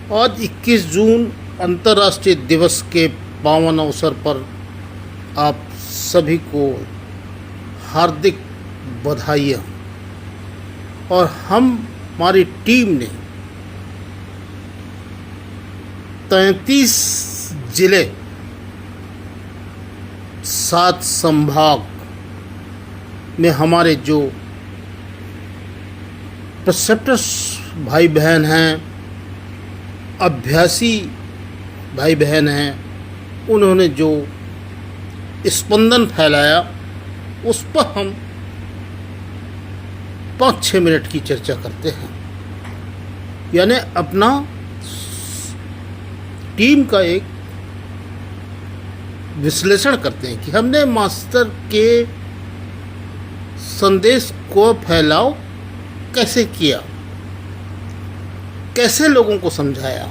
आज 21 जून अंतर्राष्ट्रीय दिवस के पावन अवसर पर आप सभी को हार्दिक बधाइयाँ। और हमारी टीम ने 33 जिले, 7 संभाग में हमारे जो प्रिसेप्टर्स भाई बहन हैं, अभ्यासी भाई बहन हैं, उन्होंने जो स्पंदन फैलाया उस पर हम 5-6 मिनट की चर्चा करते हैं। यानी अपना टीम का एक विश्लेषण करते हैं कि हमने मास्टर के संदेश को फैलाव कैसे किया, कैसे लोगों को समझाया।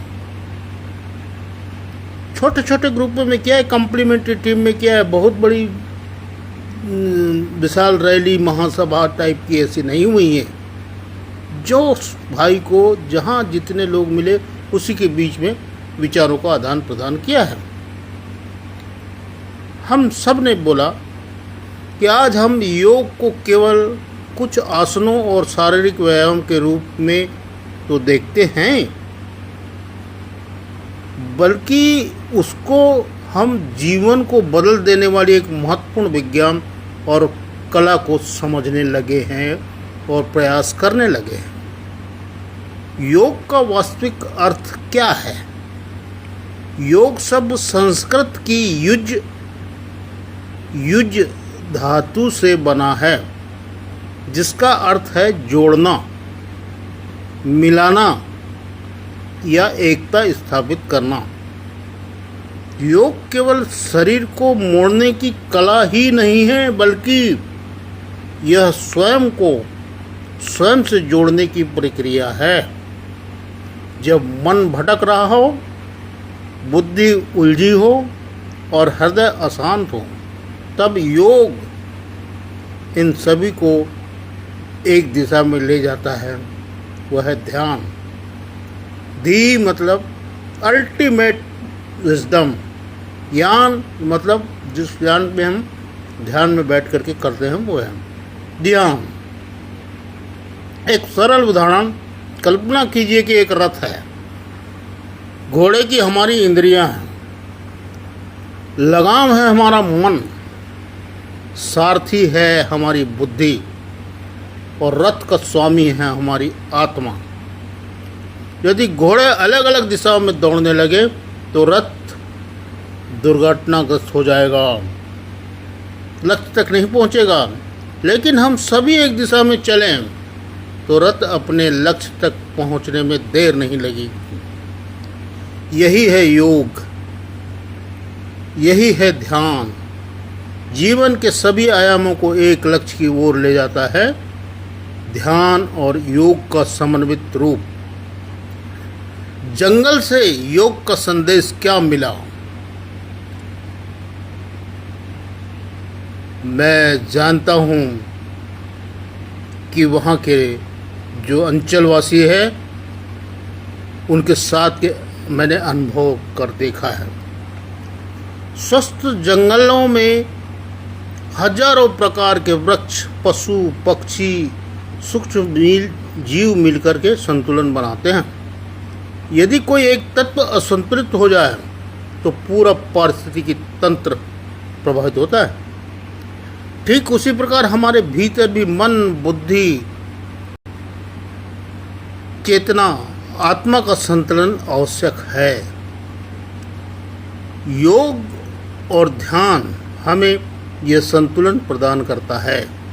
छोटे छोटे ग्रुपों में क्या है, कम्प्लीमेंट्री टीम में क्या है, बहुत बड़ी विशाल रैली महासभा टाइप की ऐसी नहीं हुई है। जो भाई को जहाँ जितने लोग मिले उसी के बीच में विचारों का आदान प्रदान किया है। हम सब ने बोला कि आज हम योग को केवल कुछ आसनों और शारीरिक व्यायाम के रूप में तो देखते हैं, बल्कि उसको हम जीवन को बदल देने वाली एक महत्वपूर्ण विज्ञान और कला को समझने लगे हैं और प्रयास करने लगे हैं। योग का वास्तविक अर्थ क्या है? योग शब्द संस्कृत की युज धातु से बना है, जिसका अर्थ है जोड़ना, मिलाना या एकता स्थापित करना। योग केवल शरीर को मोड़ने की कला ही नहीं है, बल्कि यह स्वयं को स्वयं से जोड़ने की प्रक्रिया है। जब मन भटक रहा हो, बुद्धि उलझी हो और हृदय अशांत हो, तब योग इन सभी को एक दिशा में ले जाता है, वह है ध्यान। धी मतलब अल्टीमेट विजडम, ज्ञान मतलब जिस ज्ञान में हम ध्यान में बैठ करके करते हैं वो है ध्यान। एक सरल उदाहरण, कल्पना कीजिए कि एक रथ है, घोड़े की हमारी इंद्रियां हैं, लगाम है हमारा मन, सारथी है हमारी बुद्धि और रथ का स्वामी है हमारी आत्मा। यदि घोड़े अलग अलग दिशाओं में दौड़ने लगे तो रथ दुर्घटनाग्रस्त हो जाएगा, लक्ष्य तक नहीं पहुंचेगा। लेकिन हम सभी एक दिशा में चलें तो रथ अपने लक्ष्य तक पहुंचने में देर नहीं लगेगी। यही है योग, यही है ध्यान। जीवन के सभी आयामों को एक लक्ष्य की ओर ले जाता है। ध्यान और योग का समन्वित रूप। जंगल से योग का संदेश क्या मिला? मैं जानता हूँ कि वहाँ के जो अंचलवासी है उनके साथ के मैंने अनुभव कर देखा है। स्वस्थ जंगलों में हजारों प्रकार के वृक्ष, पशु, पक्षी, सूक्ष्म जीव मिलकर के संतुलन बनाते हैं। यदि कोई एक तत्व असंतुलित हो जाए तो पूरा पारिस्थितिकी तंत्र प्रभावित होता है। ठीक उसी प्रकार हमारे भीतर भी मन, बुद्धि, चेतना, आत्मा का संतुलन आवश्यक है। योग और ध्यान हमें यह संतुलन प्रदान करता है।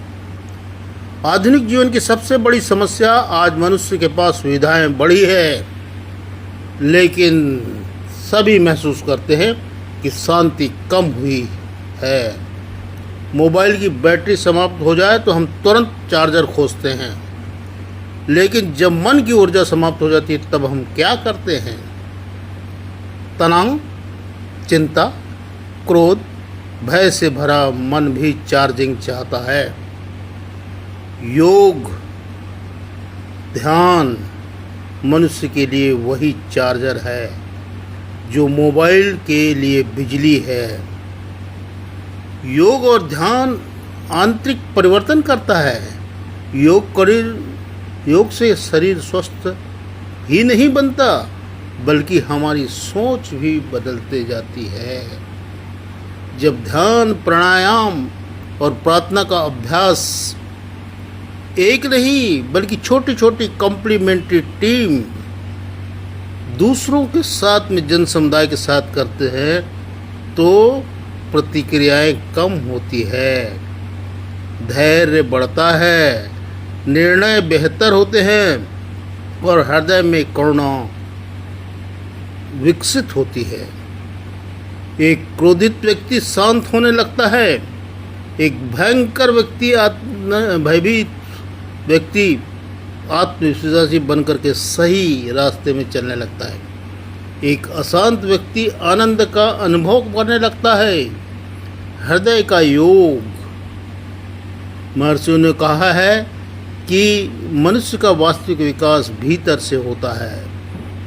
आधुनिक जीवन की सबसे बड़ी समस्या, आज मनुष्य के पास सुविधाएं बढ़ी है, लेकिन सभी महसूस करते हैं कि शांति कम हुई है। मोबाइल की बैटरी समाप्त हो जाए तो हम तुरंत चार्जर खोजते हैं, लेकिन जब मन की ऊर्जा समाप्त हो जाती है तब हम क्या करते हैं? तनाव, चिंता, क्रोध, भय से भरा मन भी चार्जिंग चाहता है। योग, ध्यान मनुष्य के लिए वही चार्जर है जो मोबाइल के लिए बिजली है। योग और ध्यान आंतरिक परिवर्तन करता है। योग से शरीर स्वस्थ ही नहीं बनता, बल्कि हमारी सोच भी बदलते जाती है। जब ध्यान, प्राणायाम और प्रार्थना का अभ्यास एक नहीं बल्कि छोटी छोटी कॉम्प्लीमेंट्री टीम दूसरों के साथ में जन समुदाय के साथ करते हैं तो प्रतिक्रियाएं कम होती है, धैर्य बढ़ता है, निर्णय बेहतर होते हैं और हृदय में करुणा विकसित होती है। एक क्रोधित व्यक्ति शांत होने लगता है, एक भयभीत व्यक्ति आत्मविश्वासी बनकर के सही रास्ते में चलने लगता है। एक अशांत व्यक्ति आनंद का अनुभव करने लगता है। हृदय का योग, महर्षियों ने कहा है कि मनुष्य का वास्तविक विकास भीतर से होता है।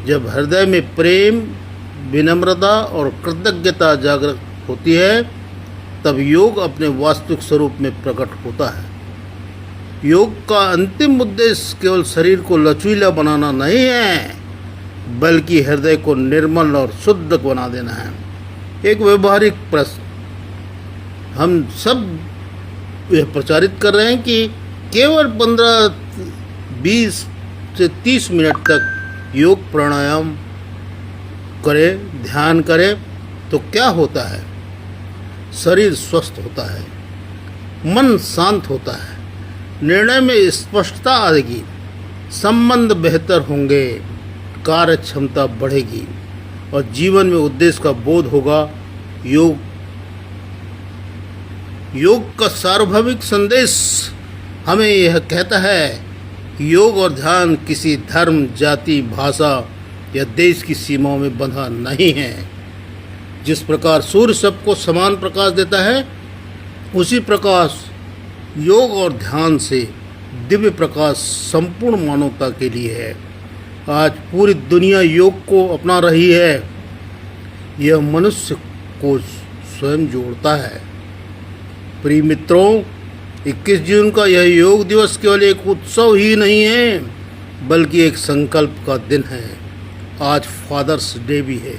जब हृदय में प्रेम, विनम्रता और कृतज्ञता जागृत होती है तब योग अपने वास्तविक स्वरूप में प्रकट होता है। योग का अंतिम उद्देश्य केवल शरीर को लचीला बनाना नहीं है, बल्कि हृदय को निर्मल और शुद्ध बना देना है। एक व्यवहारिक प्रश्न, हम सब यह प्रचारित कर रहे हैं कि केवल 15-20 से 30 मिनट तक योग प्राणायाम करें, ध्यान करें तो क्या होता है? शरीर स्वस्थ होता है, मन शांत होता है, निर्णय में स्पष्टता आएगी, संबंध बेहतर होंगे, कार्य क्षमता बढ़ेगी और जीवन में उद्देश्य का बोध होगा। योग का सार्वभौमिक संदेश हमें यह कहता है कि योग और ध्यान किसी धर्म, जाति, भाषा या देश की सीमाओं में बंधा नहीं है। जिस प्रकार सूर्य सबको समान प्रकाश देता है, उसी प्रकाश योग और ध्यान से दिव्य प्रकाश संपूर्ण मानवता के लिए है। आज पूरी दुनिया योग को अपना रही है। यह मनुष्य को स्वयं जोड़ता है। प्रिय मित्रों, 21 जून का यह योग दिवस केवल एक उत्सव ही नहीं है, बल्कि एक संकल्प का दिन है। आज फादर्स डे भी है।